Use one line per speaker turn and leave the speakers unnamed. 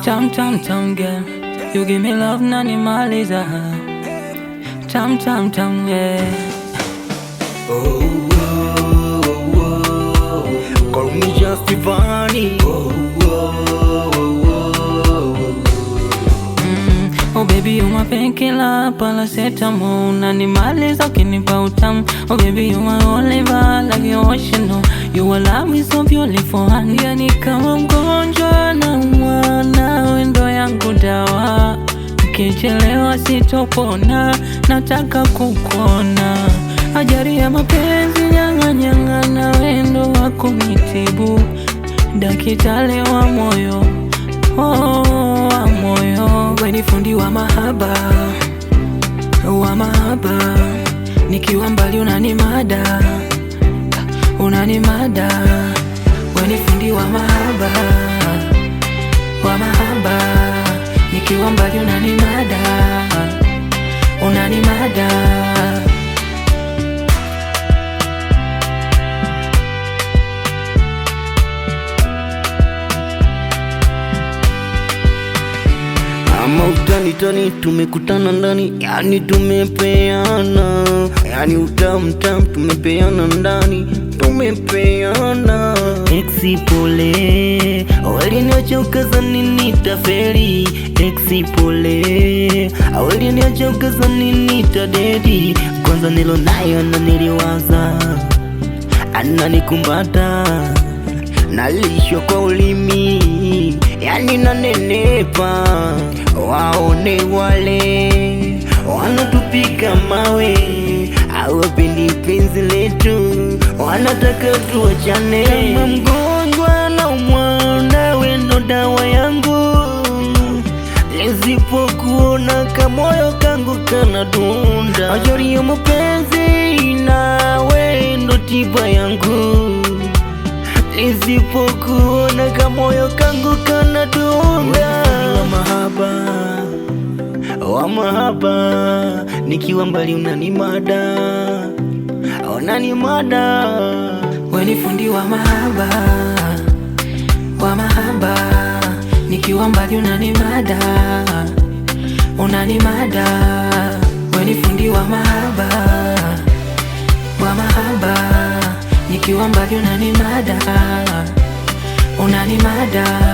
Tam tam tam girl, you give me love nanimaliza. Tam tam tam yeah.
Oh, oh, oh, oh. Call me just Ivani. Oh, oh, oh,
oh. Oh baby you my painkiller, paracetamol nanimaliza ukinipa utamu. Oh baby you my Oliver, like your ocean. You allow me so beautiful, yani kama mgonjwa na mwana wendo yangu dawa. Ukichelewa sitopona, nataka kukuona. Ajari ya mapenzi nyanga nyanga na wendo wako nitibu. Dakitale wa moyo, oh wa moyo. Weni fundi wa mahaba, wa mahaba. Nikiwa mbali unanimada, unanimada. Weni fundi wa mahaba, wa mahaba. Nikiwa mbali unanimada, unanimada.
ama utani tani tumekutana ndani, yani tumepeana, yani utamu tamu tumepeana ndani, tumepeana. Exi pole, waliniacha ukazani nitafeli. Exi pole, waliniacha ukazani nitadedi. Kwanza nilo nayo na niliwaza, ananikumbata, nalishwa kwa ulimi, yani nanenepa. Waone wale wanatupika mawe, hawapendi penzi letu, wanataka tuachane. Kama mgonjwa na umwana wendo dawa yangu, nisipokuona kamoyo kangu kanadunda. Ajari ya mapenzi na wendo tiba yangu, nisipokuona kamoyo kangu kanadunda. Wa mahaba, nikiwa mbali unanimada, unanimada.
Weni fundi wa mahaba, wa mahaba. Nikiwa mbali unanimada, unanimada. Weni fundi wa mahaba, wa mahaba. Nikiwa mbali unanimada, unanimada.